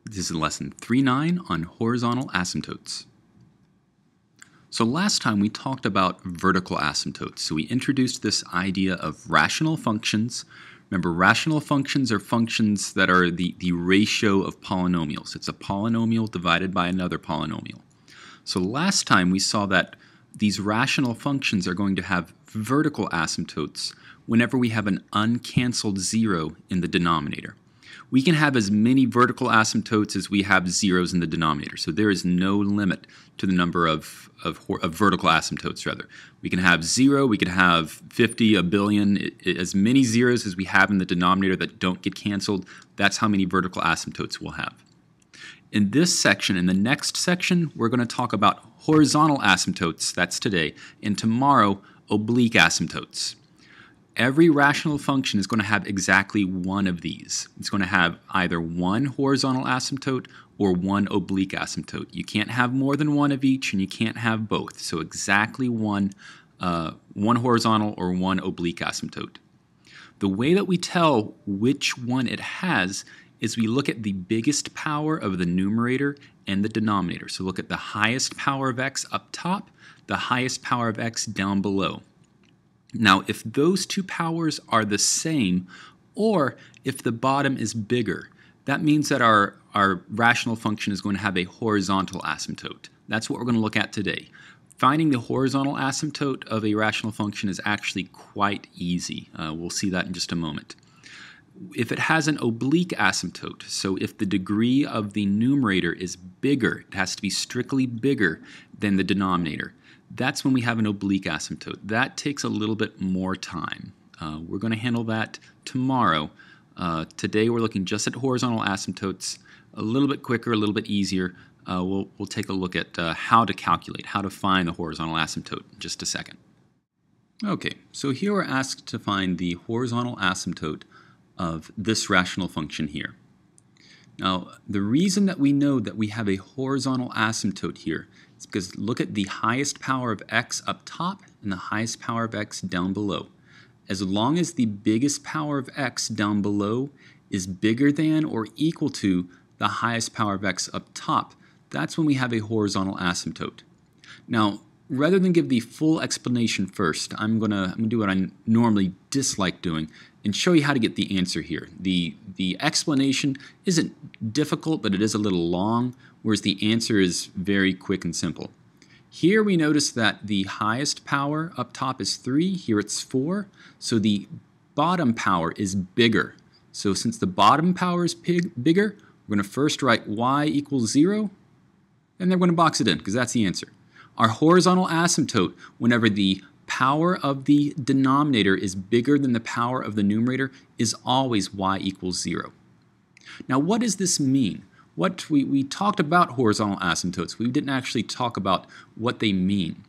This is lesson 3.9 on horizontal asymptotes. So last time we talked about vertical asymptotes. So we introduced this idea of rational functions. Remember, rational functions are functions that are the ratio of polynomials. It's a polynomial divided by another polynomial. So last time we saw that these rational functions are going to have vertical asymptotes whenever we have an uncancelled zero in the denominator. We can have as many vertical asymptotes as we have zeros in the denominator. So there is no limit to the number of vertical asymptotes, rather. We can have 0, we could have 50, a billion, as many zeros as we have in the denominator that don't get canceled. That's how many vertical asymptotes we'll have. In this section, in the next section, we're going to talk about horizontal asymptotes, that's today, and tomorrow, oblique asymptotes. Every rational function is going to have exactly one of these. It's going to have either one horizontal asymptote or one oblique asymptote. You can't have more than one of each, and you can't have both. So exactly one horizontal or one oblique asymptote. The way that we tell which one it has is we look at the biggest power of the numerator and the denominator. So look at the highest power of x up top, the highest power of x down below. Now, if those two powers are the same, or if the bottom is bigger, that means that our rational function is going to have a horizontal asymptote. That's what we're going to look at today. Finding the horizontal asymptote of a rational function is actually quite easy. We'll see that in just a moment. If it has an oblique asymptote, so if the degree of the numerator is bigger, it has to be strictly bigger than the denominator, that's when we have an oblique asymptote. That takes a little bit more time. We're going to handle that tomorrow. Today we're looking just at horizontal asymptotes, a little bit quicker, a little bit easier. We'll take a look at how to calculate, how to find the horizontal asymptote in just a second. Okay, so here we're asked to find the horizontal asymptote of this rational function here. Now, the reason that we know that we have a horizontal asymptote here is because look at the highest power of x up top and the highest power of x down below. As long as the biggest power of x down below is bigger than or equal to the highest power of x up top, that's when we have a horizontal asymptote. Now, rather than give the full explanation first, I'm gonna do what I normally dislike doing and show you how to get the answer here. The explanation isn't difficult, but it is a little long, whereas the answer is very quick and simple. Here we notice that the highest power up top is 3, here it's 4, so the bottom power is bigger. So since the bottom power is bigger, we're going to first write y equals 0, and then we're going to box it in, because that's the answer. Our horizontal asymptote, whenever the power of the denominator is bigger than the power of the numerator, is always y equals 0. Now, what does this mean? We talked about horizontal asymptotes. We didn't actually talk about what they mean.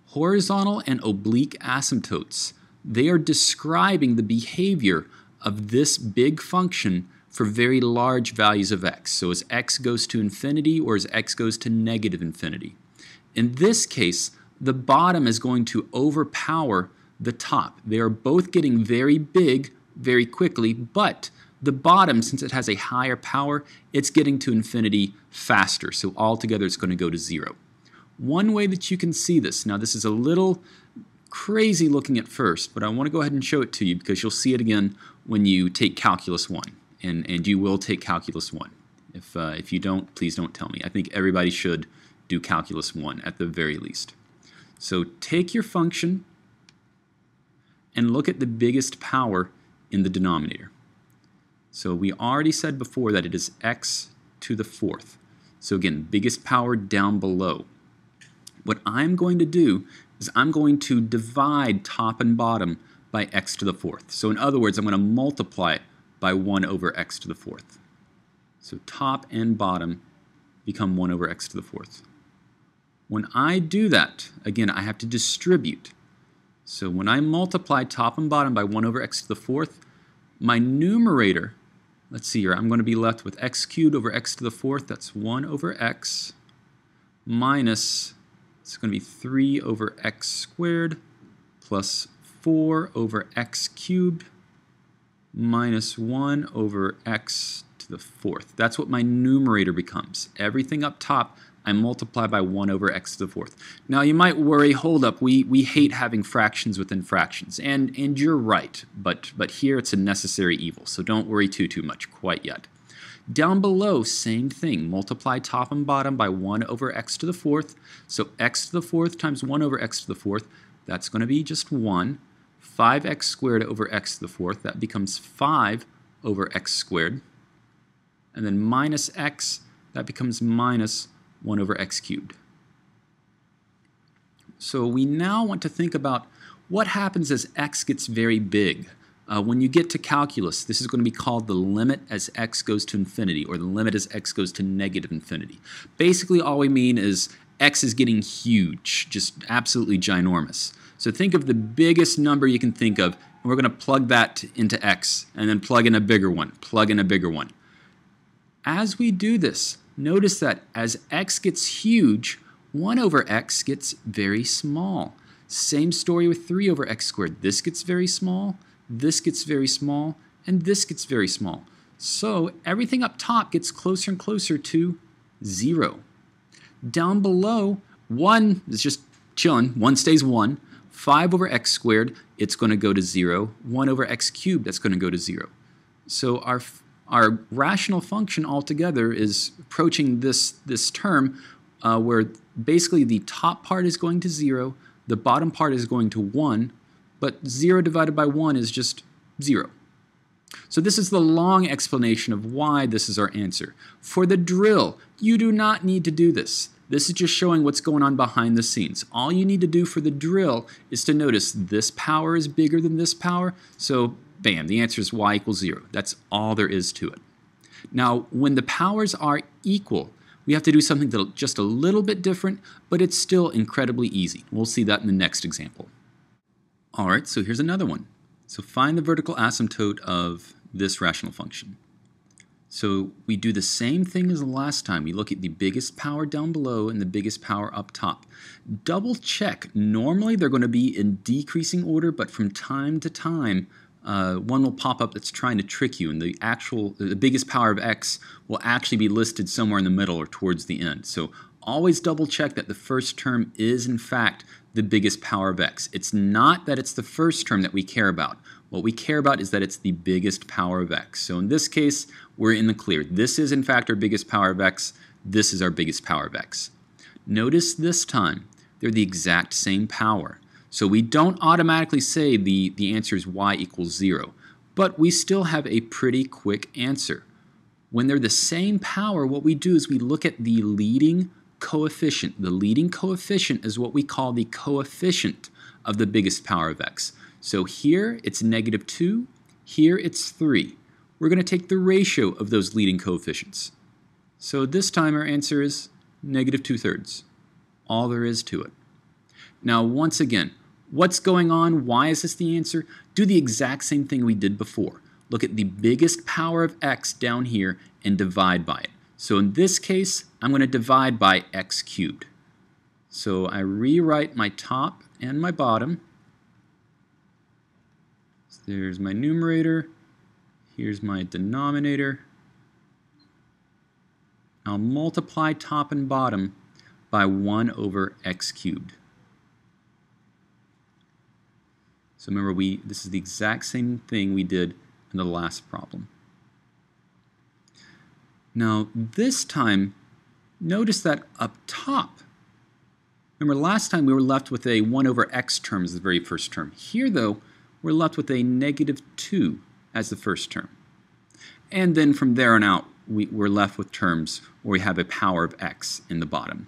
Horizontal and oblique asymptotes, they are describing the behavior of this big function for very large values of x. So as x goes to infinity or as x goes to negative infinity. In this case, the bottom is going to overpower the top. They are both getting very big very quickly, but the bottom, since it has a higher power, it's getting to infinity faster. So altogether it's going to go to 0. One way that you can see this, now this is a little crazy looking at first, but I want to go ahead and show it to you because you'll see it again when you take Calculus 1. And you will take Calculus 1. If you don't, please don't tell me. I think everybody should do Calculus 1 at the very least. So take your function and look at the biggest power in the denominator. So we already said before that it is x to the 4th. So again, biggest power down below. What I'm going to do is I'm going to divide top and bottom by x to the 4th. So in other words, I'm going to multiply it by 1 over x to the 4th. So top and bottom become 1 over x to the 4th. When I do that, again, I have to distribute. So when I multiply top and bottom by 1 over x to the 4th, my numerator, let's see here, I'm going to be left with x cubed over x to the 4th. That's 1 over x minus, it's going to be 3 over x squared plus 4 over x cubed minus 1 over x to the fourth. That's what my numerator becomes. Everything up top, I multiply by 1 over x to the fourth. Now you might worry, hold up, we hate having fractions within fractions, and you're right, but here it's a necessary evil, so don't worry too much quite yet. Down below, same thing, multiply top and bottom by 1 over x to the fourth, so x to the fourth times 1 over x to the fourth, that's going to be just 1. 5x squared over x to the fourth, that becomes 5 over x squared, and then minus x, that becomes minus 1 over x cubed. So we now want to think about what happens as x gets very big. When you get to calculus, this is going to be called the limit as x goes to infinity, or the limit as x goes to negative infinity. Basically all we mean is x is getting huge, just absolutely ginormous. So think of the biggest number you can think of, and we're going to plug that into x, and then plug in a bigger one, plug in a bigger one. As we do this, notice that as x gets huge, 1 over x gets very small. Same story with 3 over x squared. This gets very small, this gets very small, and this gets very small. So everything up top gets closer and closer to 0. Down below, 1 is just chilling. 1 stays 1. 5 over x squared, it's going to go to 0. 1 over x cubed, that's going to go to 0. So our rational function altogether is approaching this term where basically the top part is going to 0, the bottom part is going to 1, but 0 divided by 1 is just 0. So this is the long explanation of why this is our answer. For the drill, you do not need to do this. This is just showing what's going on behind the scenes. All you need to do for the drill is to notice this power is bigger than this power, so bam, the answer is y equals 0. That's all there is to it. Now, when the powers are equal, we have to do something that's just a little bit different, but it's still incredibly easy. We'll see that in the next example. All right, so here's another one. So find the vertical asymptote of this rational function. So we do the same thing as the last time. We look at the biggest power down below and the biggest power up top. Double check. Normally they're going to be in decreasing order, but from time to time, one will pop up that's trying to trick you, and the biggest power of x will actually be listed somewhere in the middle or towards the end. So always double check that the first term is in fact the biggest power of x. It's not that it's the first term that we care about. What we care about is that it's the biggest power of x. So in this case, we're in the clear. This is in fact our biggest power of x. This is our biggest power of x. Notice this time, they're the exact same power. So we don't automatically say the answer is y equals 0, but we still have a pretty quick answer. When they're the same power, what we do is we look at the leading coefficient. The leading coefficient is what we call the coefficient of the biggest power of x. So here it's -2, here it's 3. We're going to take the ratio of those leading coefficients. So this time our answer is -2/3. All there is to it. Now once again, what's going on? Why is this the answer? Do the exact same thing we did before. Look at the biggest power of x down here and divide by it. So in this case, I'm going to divide by x cubed. So I rewrite my top and my bottom. So there's my numerator. Here's my denominator. I'll multiply top and bottom by 1 over x cubed. So remember, this is the exact same thing we did in the last problem. Now this time, notice that up top, remember last time we were left with a 1 over x term as the very first term. Here though, we're left with a -2 as the first term. And then from there on out, we're left with terms where we have a power of x in the bottom.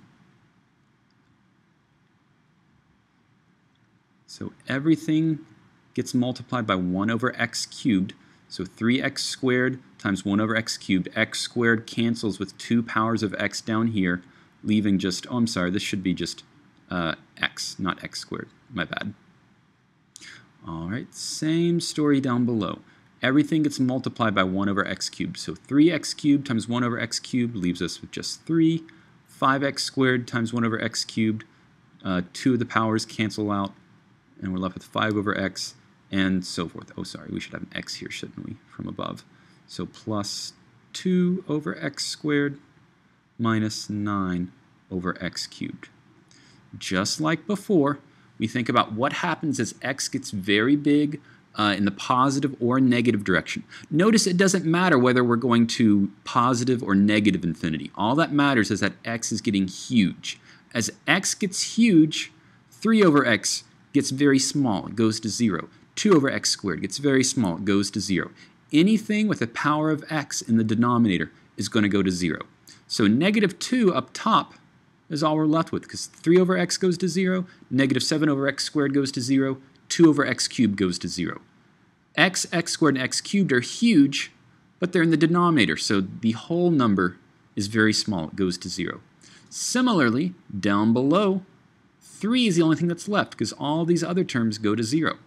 So everything gets multiplied by 1 over x cubed. So 3x squared times 1 over x cubed. X squared cancels with 2 powers of x down here, leaving just, oh I'm sorry, this should be just x, not x squared. My bad. All right, same story down below. Everything gets multiplied by 1 over x cubed. So 3x cubed times 1 over x cubed leaves us with just 3. 5x squared times 1 over x cubed. 2 of the powers cancel out, and we're left with 5 over x, and so forth. Oh, sorry, we should have an x here, shouldn't we, from above. So plus 2 over x squared minus 9 over x cubed. Just like before, we think about what happens as x gets very big in the positive or negative direction. Notice it doesn't matter whether we're going to positive or negative infinity. All that matters is that x is getting huge. As x gets huge, 3 over x gets very small, it goes to 0. 2 over x squared gets very small, it goes to 0. Anything with a power of x in the denominator is going to go to 0. So negative 2 up top is all we're left with, because 3 over x goes to 0, negative 7 over x squared goes to 0, 2 over x cubed goes to 0. X squared, and x cubed are huge, but they're in the denominator, so the whole number is very small. It goes to 0. Similarly, down below, 3 is the only thing that's left, because all these other terms go to 0.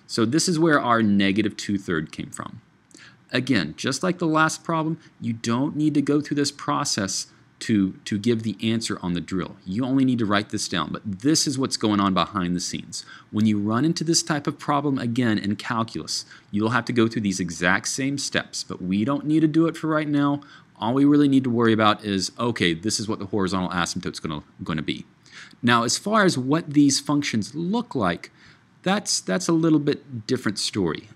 So this is where our negative 2/3 came from. Again, just like the last problem, you don't need to go through this process to give the answer on the drill. You only need to write this down, but this is what's going on behind the scenes. When you run into this type of problem again in calculus, you'll have to go through these exact same steps, but we don't need to do it for right now. All we really need to worry about is, okay, this is what the horizontal asymptote is going to be. Now, as far as what these functions look like, that's a little bit different story.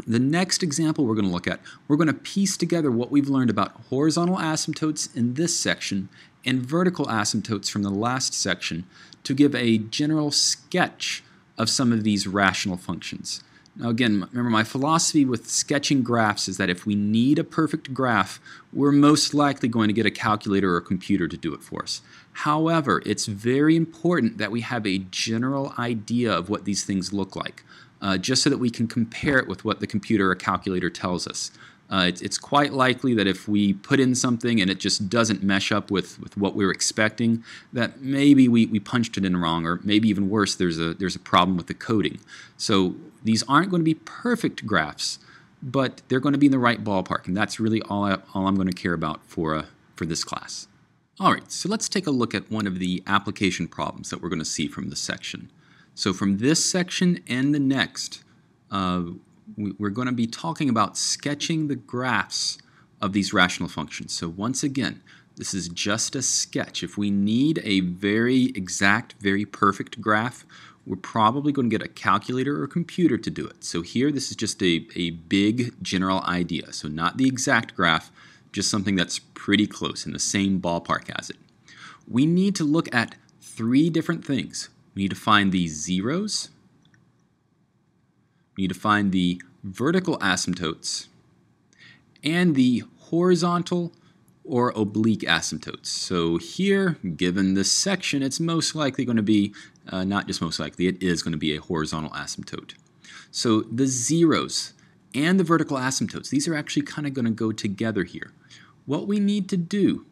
The next example we're going to look at, we're going to piece together what we've learned about horizontal asymptotes in this section and vertical asymptotes from the last section to give a general sketch of some of these rational functions. Now again, remember my philosophy with sketching graphs is that if we need a perfect graph, we're most likely going to get a calculator or a computer to do it for us. However, it's very important that we have a general idea of what these things look like. Just so that we can compare it with what the computer or calculator tells us. It's quite likely that if we put in something and it just doesn't mesh up with what we're expecting, that maybe we punched it in wrong, or maybe even worse, there's a problem with the coding. So these aren't going to be perfect graphs, but they're going to be in the right ballpark, and that's really all I'm going to care about for this class. All right, so let's take a look at one of the application problems that we're going to see from this section. So from this section and the next, we're going to be talking about sketching the graphs of these rational functions. So once again, this is just a sketch. If we need a very exact, very perfect graph, we're probably going to get a calculator or computer to do it. So here, this is just a big general idea. So not the exact graph, just something that's pretty close in the same ballpark as it. We need to look at 3 different things. We need to find the zeros, we need to find the vertical asymptotes, and the horizontal or oblique asymptotes. So here, given this section, it's most likely going to be, not just most likely, it is going to be a horizontal asymptote. So the zeros and the vertical asymptotes, these are actually kind of going to go together here. What we need to do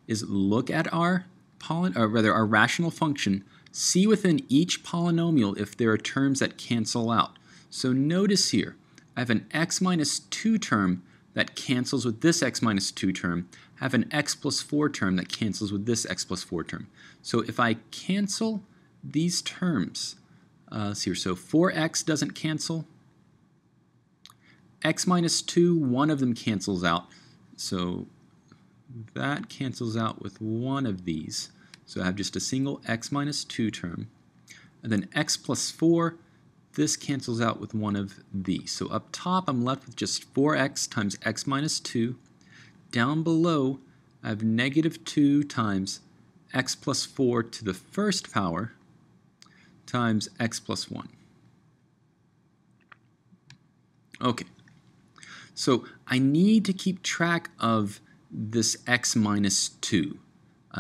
is look at our rational function, see within each polynomial if there are terms that cancel out. So notice here, I have an x minus 2 term that cancels with this x minus 2 term. I have an x plus 4 term that cancels with this x plus 4 term. So if I cancel these terms, let's see here, so 4x doesn't cancel. X minus 2, one of them cancels out. So that cancels out with one of these. So I have just a single x minus 2 term. And then x plus 4, this cancels out with one of these. So up top, I'm left with just 4x times x minus 2. Down below, I have negative 2 times x plus 4 to the first power times x plus 1. Okay, so I need to keep track of this x minus 2.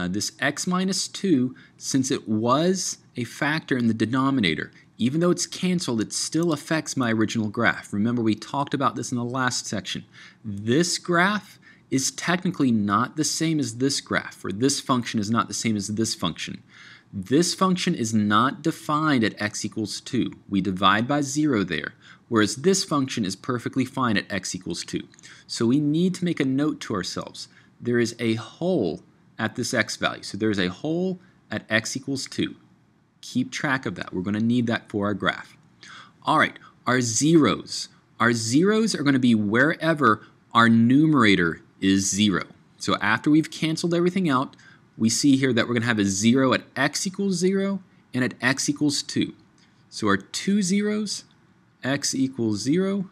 This x minus 2, since it was a factor in the denominator, even though it's canceled, it still affects my original graph. Remember, we talked about this in the last section. This graph is technically not the same as this graph, or this function is not the same as this function. This function is not defined at x equals 2. We divide by 0 there, whereas this function is perfectly fine at x equals 2. So we need to make a note to ourselves. There is a hole at this x value. So there's a hole at x equals 2. Keep track of that. We're going to need that for our graph. All right, our zeros. Our zeros are going to be wherever our numerator is 0. So after we've canceled everything out, we see here that we're going to have a 0 at x equals 0 and at x equals 2. So our two zeros, x equals 0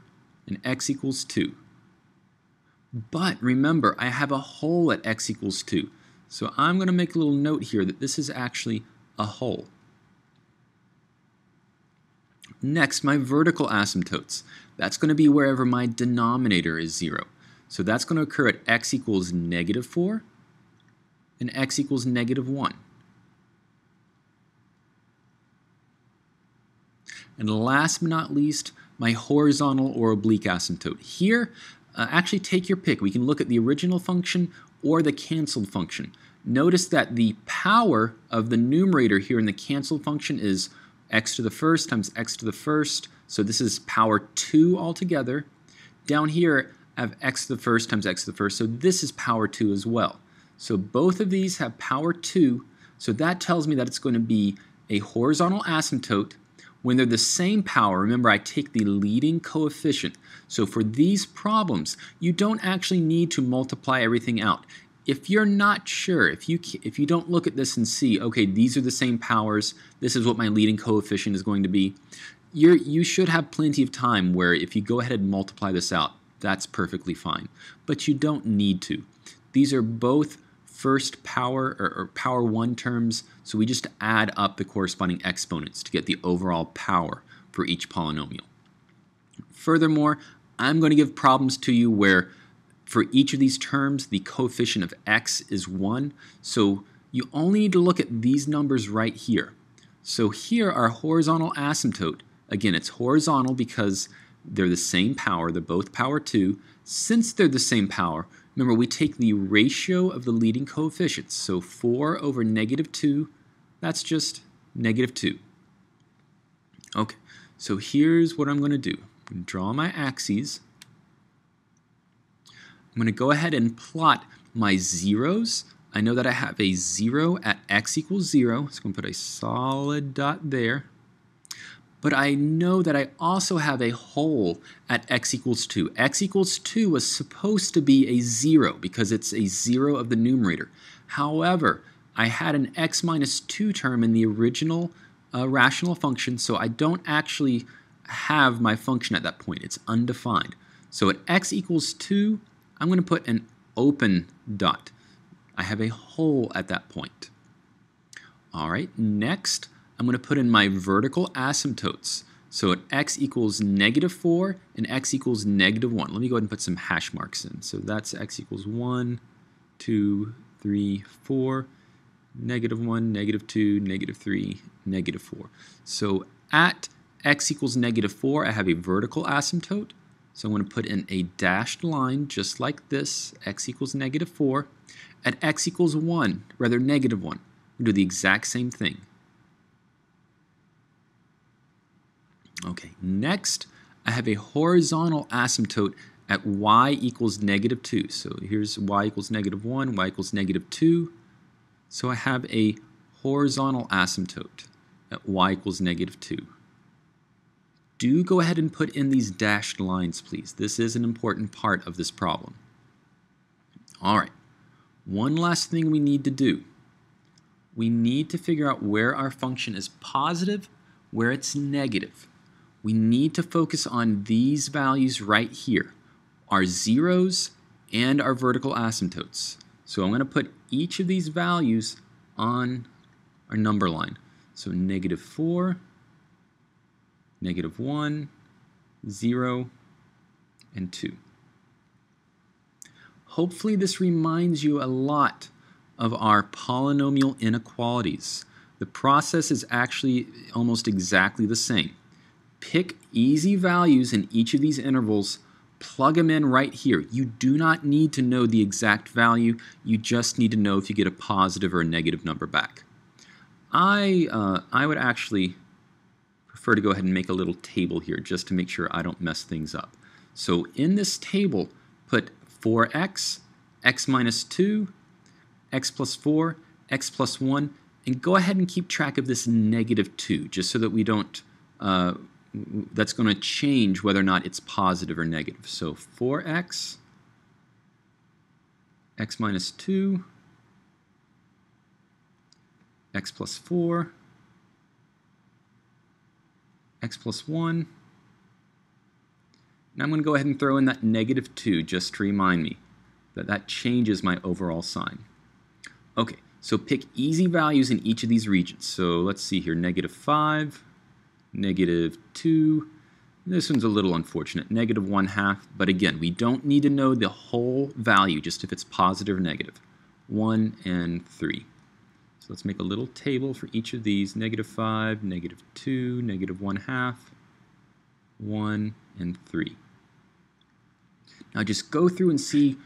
and x equals 2. But remember, I have a whole at x equals 2. So I'm going to make a little note here that this is actually a whole. Next, my vertical asymptotes. That's going to be wherever my denominator is 0. So that's going to occur at x equals -4 and x equals -1. And last but not least, my horizontal or oblique asymptote. Here, actually take your pick. We can look at the original function or the canceled function. Notice that the power of the numerator here in the canceled function is x to the first times x to the first. So this is power 2 altogether. Down here, I have x to the first times x to the first. So this is power 2 as well. So both of these have power 2. So that tells me that it's going to be a horizontal asymptote when they're the same power. Remember, I take the leading coefficient. So for these problems, you don't actually need to multiply everything out. If you're not sure, if you don't look at this and see, okay, these are the same powers, this is what my leading coefficient is going to be, you should have plenty of time where if you go ahead and multiply this out, that's perfectly fine. But you don't need to. These are both first power or power 1 terms, so we just add up the corresponding exponents to get the overall power for each polynomial. Furthermore, I'm going to give problems to you where for each of these terms the coefficient of x is 1, so you only need to look at these numbers right here. So here our horizontal asymptote, again it's horizontal because they're the same power, they're both power 2. Since they're the same power, remember, we take the ratio of the leading coefficients. So 4 over -2, that's just -2. Okay, so here's what I'm going to do. I'm going to draw my axes. I'm going to go ahead and plot my zeros. I know that I have a 0 at x equals 0. So I'm going to put a solid dot there. But I know that I also have a whole at x equals 2. X equals 2 was supposed to be a 0 because it's a 0 of the numerator. However, I had an x minus 2 term in the original rational function, so I don't actually have my function at that point. It's undefined. So at x equals 2, I'm going to put an open dot. I have a whole at that point. All right, next, I'm going to put in my vertical asymptotes. So at x equals -4 and x equals -1. Let me go ahead and put some hash marks in. So that's x equals 1, 2, 3, 4, -1, -2, -3, -4. So at x equals -4, I have a vertical asymptote. So I'm going to put in a dashed line just like this, x equals -4. At x equals 1, rather -1, we'll do the exact same thing. Okay, next I have a horizontal asymptote at y equals -2. So here's y equals -1, y equals -2. So I have a horizontal asymptote at y equals -2. Do go ahead and put in these dashed lines, please. This is an important part of this problem. All right, one last thing we need to do. We need to figure out where our function is positive, where it's negative. We need to focus on these values right here, our zeros and our vertical asymptotes. So I'm going to put each of these values on our number line. So -4, -1, 0, and 2. Hopefully this reminds you a lot of our polynomial inequalities. The process is actually almost exactly the same. Pick easy values in each of these intervals, plug them in right here. You do not need to know the exact value, you just need to know if you get a positive or a negative number back. I would actually prefer to go ahead and make a little table here just to make sure I don't mess things up. So in this table, put 4x, x minus 2, x plus 4, x plus 1, and go ahead and keep track of this -2 just so that we don't that's going to change whether or not it's positive or negative. So 4x x minus 2, x plus 4, x plus 1. Now I'm going to go ahead and throw in that negative 2 just to remind me that that changes my overall sign. Okay, so pick easy values in each of these regions. So let's see here, negative 5, negative 2. This one's a little unfortunate, negative 1/2. But again, we don't need to know the whole value, just if it's positive or negative. 1 and 3. So let's make a little table for each of these. Negative 5, negative 2, negative 1/2, 1, and 3. Now just go through and see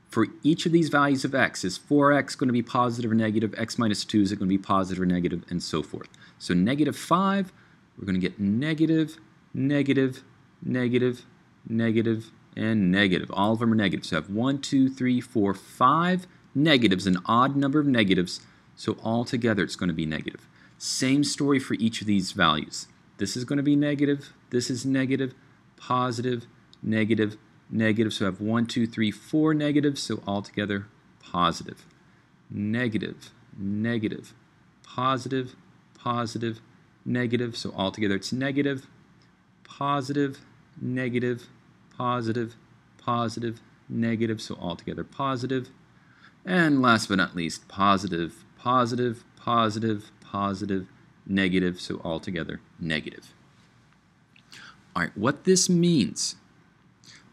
for each of these values of x, is 4x going to be positive or negative, x minus 2 is it going to be positive or negative, and so forth. So negative 5, we're going to get negative, negative, negative, negative, and negative. All of them are negative. So I have 1, 2, 3, 4, 5 negatives, an odd number of negatives. So altogether it's going to be negative. Same story for each of these values. This is going to be negative, this is negative, positive, negative, negative. So I have 1, 2, 3, 4 negatives. So altogether positive. Negative, negative, positive, positive, negative. So altogether it's negative, positive, negative, positive, positive, negative. So altogether positive. And last but not least, positive, positive, positive, positive, negative. So altogether negative. All right, what this means,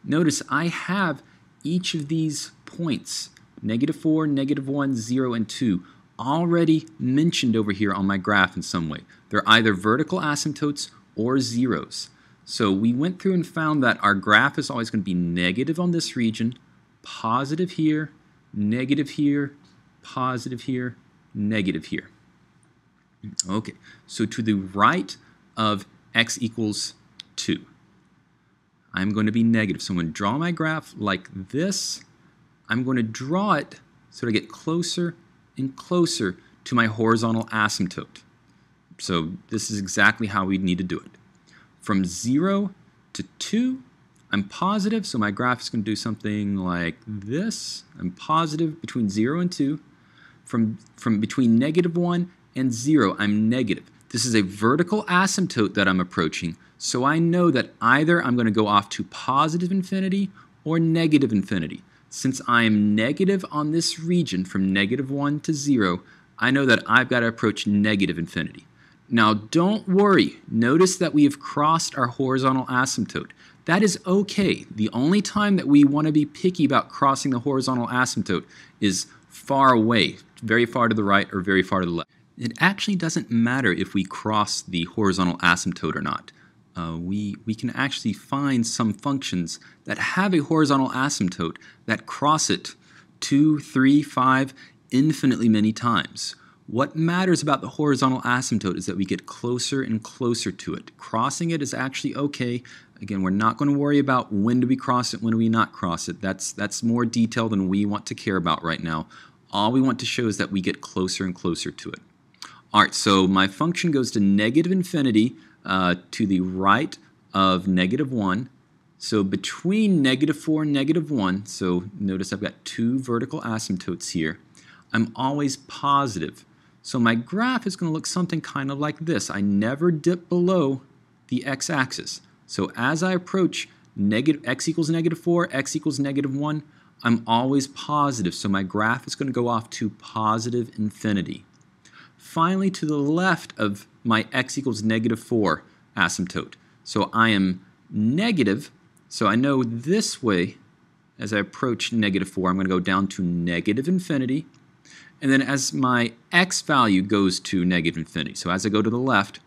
notice I have each of these points, negative 4, negative 1, 0, and 2, already mentioned over here on my graph in some way. They're either vertical asymptotes or zeros. So we went through and found that our graph is always going to be negative on this region, positive here, negative here, positive here, negative here. Okay, so to the right of x equals 2, I'm going to be negative. So I'm going to draw my graph like this. I'm going to draw it so to get closer and closer to my horizontal asymptote. So this is exactly how we need to do it. From 0 to 2, I'm positive, so my graph is going to do something like this. I'm positive between 0 and 2. From between negative 1 and 0, I'm negative. This is a vertical asymptote that I'm approaching, so I know that either I'm going to go off to positive infinity or negative infinity. Since I am negative on this region from negative 1 to 0, I know that I've got to approach negative infinity. Now don't worry, notice that we have crossed our horizontal asymptote. That is okay. The only time that we want to be picky about crossing the horizontal asymptote is far away, very far to the right or very far to the left. It actually doesn't matter if we cross the horizontal asymptote or not. We can actually find some functions that have a horizontal asymptote that cross it 2, 3, 5, infinitely many times. What matters about the horizontal asymptote is that we get closer and closer to it. Crossing it is actually okay. Again, we're not going to worry about when do we cross it, when do we not cross it. That's more detail than we want to care about right now. All we want to show is that we get closer and closer to it. All right, so my function goes to negative infinity to the right of negative 1. So between negative 4 and negative 1, so notice I've got two vertical asymptotes here, I'm always positive. So my graph is going to look something kind of like this. I never dip below the x-axis. So as I approach x equals negative 4, x equals negative 1, I'm always positive. So my graph is going to go off to positive infinity. Finally, to the left of my x equals negative 4 asymptote. So I am negative, so I know this way, as I approach negative 4, I'm going to go down to negative infinity. And then as my x value goes to negative infinity, so as I go to the left,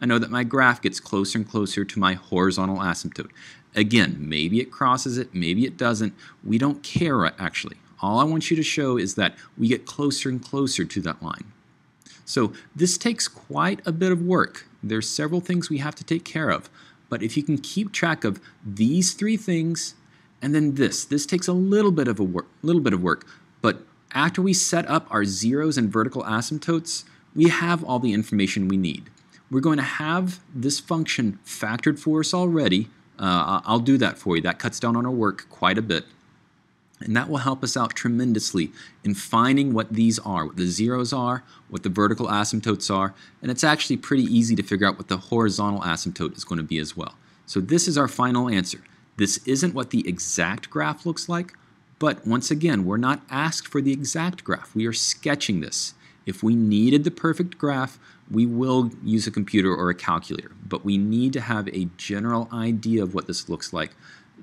I know that my graph gets closer and closer to my horizontal asymptote. Again, maybe it crosses it, maybe it doesn't. We don't care, actually. All I want you to show is that we get closer and closer to that line. So this takes quite a bit of work. There's several things we have to take care of. But if you can keep track of these three things, and then this takes a little bit of work. But after we set up our zeros and vertical asymptotes, we have all the information we need. We're going to have this function factored for us already. I'll do that for you. That cuts down on our work quite a bit. And that will help us out tremendously in finding what these are, what the zeros are, what the vertical asymptotes are, and it's actually pretty easy to figure out what the horizontal asymptote is going to be as well. So this is our final answer. This isn't what the exact graph looks like, but once again, we're not asked for the exact graph. We are sketching this. If we needed the perfect graph, we will use a computer or a calculator, but we need to have a general idea of what this looks like,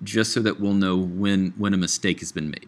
just so that we'll know when a mistake has been made.